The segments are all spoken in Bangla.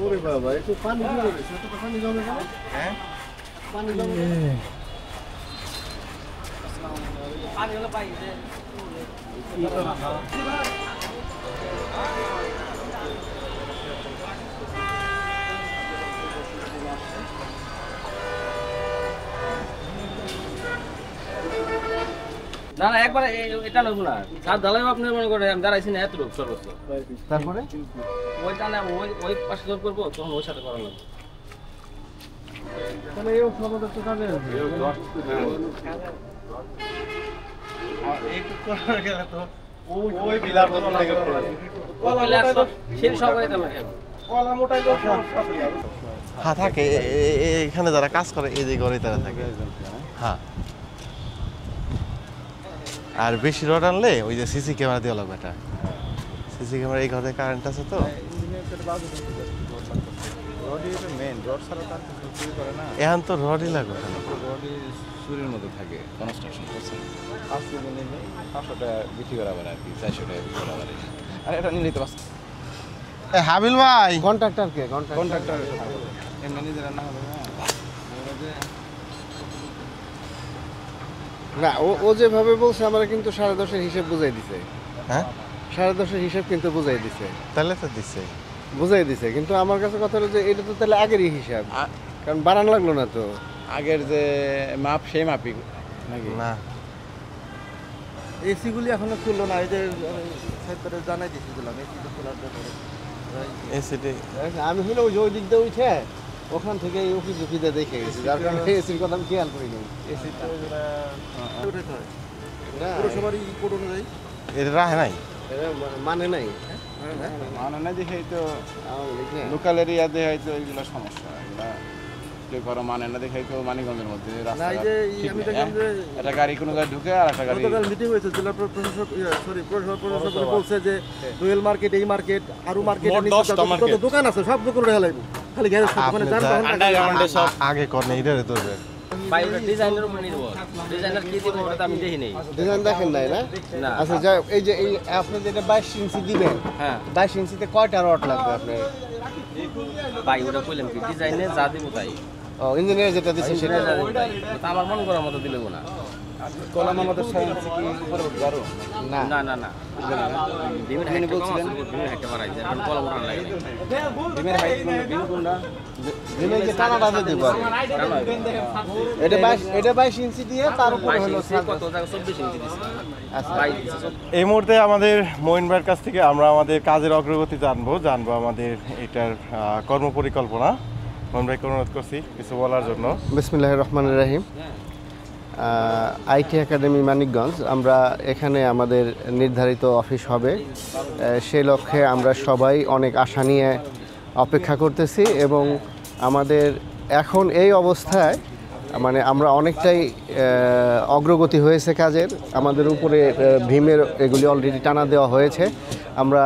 ওরে বাবা, একটু পানি দিয়ে রয়েছে, এত পানি জমে কেন? হ্যাঁ পানি জমে। পানি হলো পাই না না একবার এটা নেবো না সাত ঢালাই আপনি মনে করেন আমি দাঁড়াইছি না এত লোক সর্বোচ্চ তারপরে ওইটা না ওই পাশে জোর করবো তখন ওই সাথে করা লাগবে তাহলে এই সমাধান তো কাজে আসবে। একটু করে গেলে তো ওই বিলার বদল থেকে সেই সব করে দেবো কলা মোটাই তো হ্যাঁ থাকে এখানে যারা কাজ করে এই যে ঘরে তারা থাকে হ্যাঁ আর বেশি রড আনলে ওই যে সিসি ক্যামেরা দেওয়া লাগবে এটা সিসি ক্যামেরা এই ঘরে কারেন্ট আছে তো এখন তো রডই লাগবে চুরির মধ্যে থাকে কনস্ট্রাকশন করছে 500 দিনে 500 টাকা বিক্রি করা আর কি 400 টাকা বিক্রি করা আর এটা নিয়ে নিতে পারছে হাবিল ভাই কন্ট্রাক্টর কে? কন্ট্রাক্টর এমনি নিজেরা না হবে না, ও যেভাবে বলছে আমরা কিন্তু 10.5-এর হিসাব বুঝাই দিছে। হ্যাঁ 10.5-এর হিসাব কিন্তু বুঝাই দিছে, তাহলে তো দিচ্ছে বুঝাই দিছে। কিন্তু আমার কাছে কথা হলো যে এটা তো তাহলে আগেরই হিসাব, কারণ বাড়ান লাগলো না তো। আগের যে মাপ সেই মাপই নাকি না এসি গুলি এখনো খুললো না, এই যে সেক্টরে জানাই দিয়েছিলাম এসি তো খোলার ব্যাপারে। এসিটি আমি হলো ওই যে ওই দিক দিয়ে উঠে ওখান থেকে এই অফিস অফিসে দেখে গেছি, যার কারণে এসির কথা আমি খেয়াল করিনি। এসি তো পুরসভারই কোড অনুযায়ী এটা রাখে নাই মানে নাই। মানে না দেখে তো আওয়ামী লীগ না? লোকাল এরিয়াতে হয়তো এইগুলো সমস্যা এগুলা কেউ করো মানে না দেখে তো মানিকগঞ্জের মধ্যে রাস্তা না, এই যে আমি দেখলাম যে একটা গাড়ি কোনো গাড়ি ঢুকে আর একটা গাড়ি গতকাল মিটিং হয়েছে জেলা প্রশাসক সরি প্রশাসক বলছে যে দোয়েল মার্কেট, এই মার্কেট, আরো মার্কেট, যত দোকান আছে সব দোকান রেখে লাগবে, খালি গ্যারেজ ওখানে যানবাহন আগে করনে এটারে তো ভাই ওটা ডিজাইনের উপরে নির্ভর ডিজাইনার কি দিব ওটা আমি দেখি নেই ডিজাইন দেখেন নাই না? না আচ্ছা যা এই যে এই আপনি যেটা 22 ইঞ্চি দিবেন, হ্যাঁ 22 ইঞ্চিতে কয়টা রড লাগবে আপনার? ভাই ওটা কইলাম কি ডিজাইনে যা দিব তাই ও ইঞ্জিনিয়ার যেটা দিচ্ছে সেটা। যা দিব তাই ওটা আমার মন করার মতো দিলেও না কলাম আমাদের সায়েন্স কি উপরে উঠবে আরো না না না না ডিমের হাইট বলছিলেন ডিমের হাইটটা বাড়াই যায় কারণ কলম ওঠানো লাগে ডিমের হাইট কোন কোনটা দিনে যে টানাটা দিয়ে দিব আর কি। এটা 22 ইঞ্চি দিয়ে তার উপরে হলো কত জায়গা 24 ইঞ্চি দিছে আচ্ছা। ভাই এই মুহূর্তে আমাদের মঈন ভাইয়ের কাছ থেকে আমরা আমাদের কাজের অগ্রগতি জানবো আমাদের এটার কর্মপরিকল্পনা। মঈন ভাইকে অনুরোধ করছি কিছু বলার জন্য। বিসমিল্লাহির রহমানির রহিম। আইটি একাডেমি মানিকগঞ্জ, আমরা এখানে আমাদের নির্ধারিত অফিস হবে, সেই লক্ষ্যে আমরা সবাই অনেক আশা নিয়ে অপেক্ষা করতেছি এবং আমাদের এখন এই অবস্থায় মানে আমরা অনেকটাই অগ্রগতি হয়েছে কাজের। আমাদের উপরে ভীমের এগুলি অলরেডি টানা দেওয়া হয়েছে। আমরা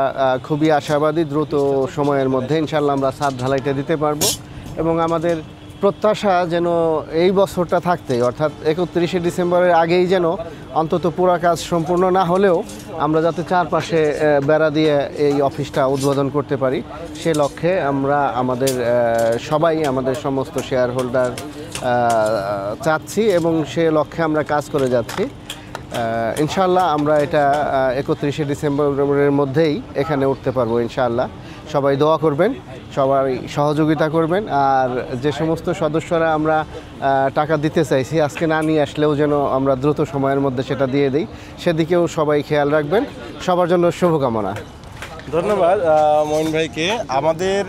খুবই আশাবাদী দ্রুত সময়ের মধ্যে ইনশাল্লাহ আমরা ছাদ ঢালাইটা দিতে পারবো এবং আমাদের প্রত্যাশা যেন এই বছরটা থাকতে অর্থাৎ 31শে ডিসেম্বরের আগেই যেন অন্তত পুরো কাজ সম্পূর্ণ না হলেও আমরা যাতে চারপাশে বেড়া দিয়ে এই অফিসটা উদ্বোধন করতে পারি সে লক্ষ্যে আমরা আমাদের সবাই আমাদের সমস্ত শেয়ার হোল্ডার চাচ্ছি এবং সে লক্ষ্যে আমরা কাজ করে যাচ্ছি। ইনশাআল্লাহ আমরা এটা 31শে ডিসেম্বরের মধ্যেই এখানে উঠতে পারবো ইনশাআল্লাহ। সবাই দোয়া করবেন, সবাই সহযোগিতা করবেন। আর যে সমস্ত সদস্যরা আমরা টাকা দিতে চাইছি আজকে না নিয়ে আসলেও যেন আমরা দ্রুত সময়ের মধ্যে সেটা দিয়ে দিই, সেদিকেও সবাই খেয়াল রাখবেন। সবার জন্য শুভকামনা। ধন্যবাদ মঈন ভাইকে। আমাদের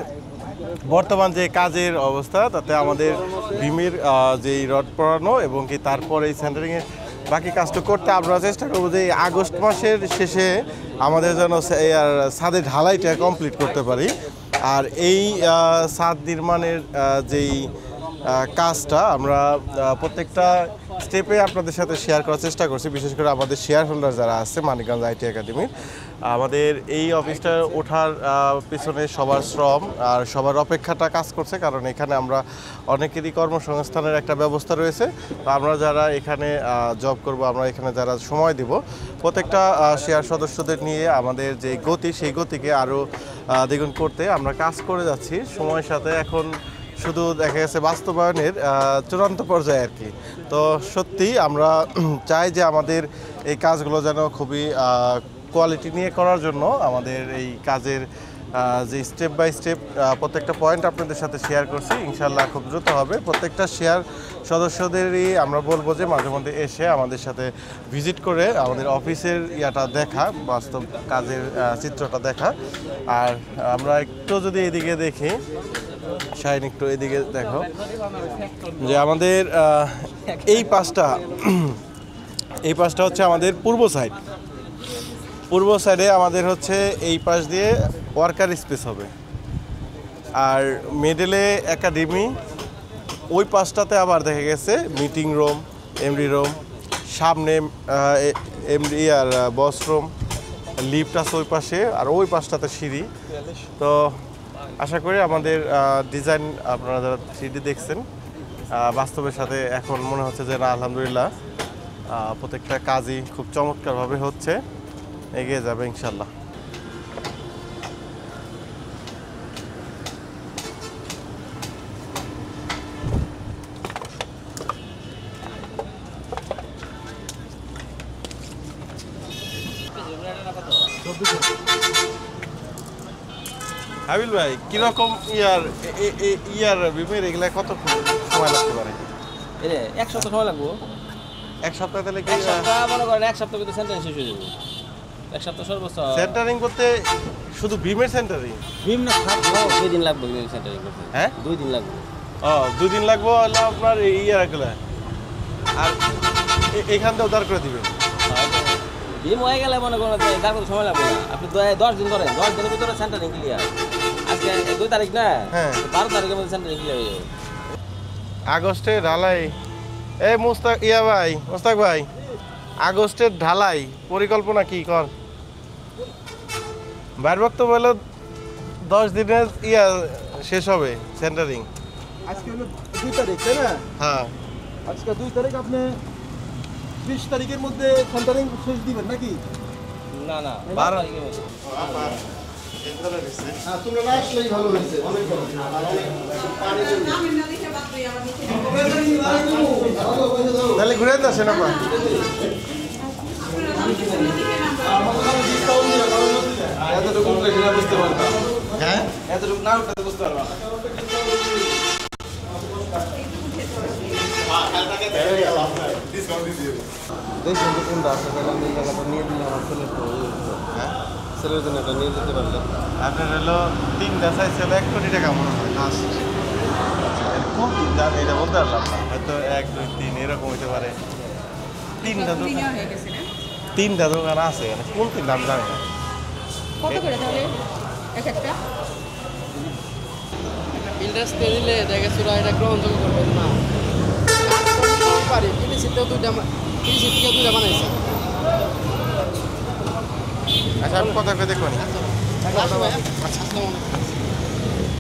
বর্তমান যে কাজের অবস্থা তাতে আমাদের ভীমের যেই রড পড়ানো এবং কি তারপরে এই সেন্টারিংয়ের বাকি কাজটা করতে আমরা চেষ্টা করবো যে আগস্ট মাসের শেষে আমাদের যেন ছাদের ঢালাইটা কমপ্লিট করতে পারি। আর এই ছাদ নির্মাণের যেই কাজটা আমরা প্রত্যেকটা স্টেপে আপনাদের সাথে শেয়ার করার চেষ্টা করছি, বিশেষ করে আমাদের শেয়ার হোল্ডার যারা আছে মানিকগঞ্জ আইটি একাডেমির। আমাদের এই অফিসটা ওঠার পিছনে সবার শ্রম আর সবার অপেক্ষাটা কাজ করছে, কারণ এখানে আমরা অনেকেরই কর্মসংস্থানের একটা ব্যবস্থা রয়েছে। তো আমরা যারা এখানে জব করব, আমরা এখানে যারা সময় দিব, প্রত্যেকটা শেয়ার সদস্যদের নিয়ে আমাদের যে গতি, সেই গতিকে আরও দ্বিগুণ করতে আমরা কাজ করে যাচ্ছি সময়ের সাথে। এখন শুধু দেখা গেছে বাস্তবায়নের চূড়ান্ত পর্যায়ে আর কি। তো সত্যি আমরা চাই যে আমাদের এই কাজগুলো যেন খুবই কোয়ালিটি নিয়ে করার জন্য আমাদের এই কাজের যে স্টেপ বাই স্টেপ প্রত্যেকটা পয়েন্ট আপনাদের সাথে শেয়ার করছি, ইনশাল্লাহ খুব দ্রুত হবে। প্রত্যেকটা শেয়ার সদস্যদেরই আমরা বলবো যে মাঝে মধ্যে এসে আমাদের সাথে ভিজিট করে আমাদের অফিসের ইয়াটা দেখা, বাস্তব কাজের চিত্রটা দেখা। আর আমরা একটু যদি এদিকে দেখি, শাইন একটু এদিকে দেখো, যে আমাদের এই পাশটা হচ্ছে আমাদের পূর্ব সাইডে আমাদের হচ্ছে এই পাশ দিয়ে ওয়ার্কার স্পেস হবে। আর মিডলে একাডেমি, ওই পাশটাতে আবার দেখা গেছে মিটিং রুম, এমডি রুম, সামনে এমডি আর বস রুম, লিফট আছে ওই পাশে, আর ওই পাশটাতে সিঁড়ি। তো আশা করি আমাদের ডিজাইন আপনারা যারা 3D দেখছেন, বাস্তবের সাথে এখন মনে হচ্ছে যে না, আলহামদুলিল্লাহ প্রত্যেকটা কাজই খুব চমৎকারভাবে হচ্ছে, এগিয়ে যাবে ইনশাল্লাহ। হাবিল ভাই, কিরকম ইয়ার বিমের এগুলা কত সময় লাগতে পারে? এক সপ্তাহ সময় লাগবো। এক সপ্তাহ তাহলে কি? এক সপ্তাহ মনে করেন, এক সপ্তাহ কিন্তু সেন্টারিং শেষ হয়ে যাবে। এক সপ্তাহ সর্বোচ্চ। সেন্টারিং করতে শুধু বিমের সেন্টারিং? বিম না থাকবো 2 দিন লাগবে সেন্টারিং করতে। হ্যাঁ 2 দিন লাগবে। 2 দিন লাগবে হলো আপনার ইয়ারগুলা, আর এখান থেকে উদ্ধার করে দিবেন। বিম হয়ে গেলে মনে করেন তার কোনো সময় লাগবে না। আপনি 10 দিন করেন, 10 দিনের ভিতরে সেন্টারিং ক্লিয়ার। আজকে 2 তারিখ না, হ্যাঁ 12 তারিখের মধ্যে সেন্টারিং ক্লিয়ার হয়ে যাবে। আগস্টে ঢালাই, মোস্তাক ভাই, আগস্টের ঢালাই পরিকল্পনা কি কর? বাইর বক্তব্য হলো 10 দিনের শেষ হবে সেন্টারিং। আজকে হলো 2 তারিখ, তাই না? হ্যাঁ আজকে 2 তারিখ, আপনি 20 তারিখের মধ্যে সেন্টারিং শেষ দিবেন নাকি? না 12 তারিখের মধ্যে। হ্যাঁ, তোমরা না আসলেই ভালো হয়েছে, অনেক ভালো। তাহলে ঘুরে আসেন আপা। এতটুকু বুঝতে পারতাম। হ্যাঁ এতটুকু না উঠতে বুঝতে পারবা। দেখুন তো কোনটা আছে, তাহলে আমি এই জায়গাটা নিয়ে দিলে আমার ছেলের তো হ্যাঁ ছেলের জন্য এটা নিয়ে যেতে পারলে। আপনার হলো 3টা সাইজ ছিল 1 কোটি টাকা মনে হয় লাস্ট। কোন 3টা এটা বলতে পারলাম না, হয়তো 1 2 3 এরকম হতে পারে। 3টা দোকান আছে, কোন 3টা আমি জানি না। কত করে তাহলে এক একটা? ইন্ডাস্ট্রি দিলে দেখে সুরা এটা গ্রহণযোগ্য করবেন না। পারি পিডিসিতেও 2টা বানাইছে। আচ্ছা আমি কথা কয়ে দেখুন। আচ্ছা ভাই, আচ্ছা আসসালামু আলাইকুম।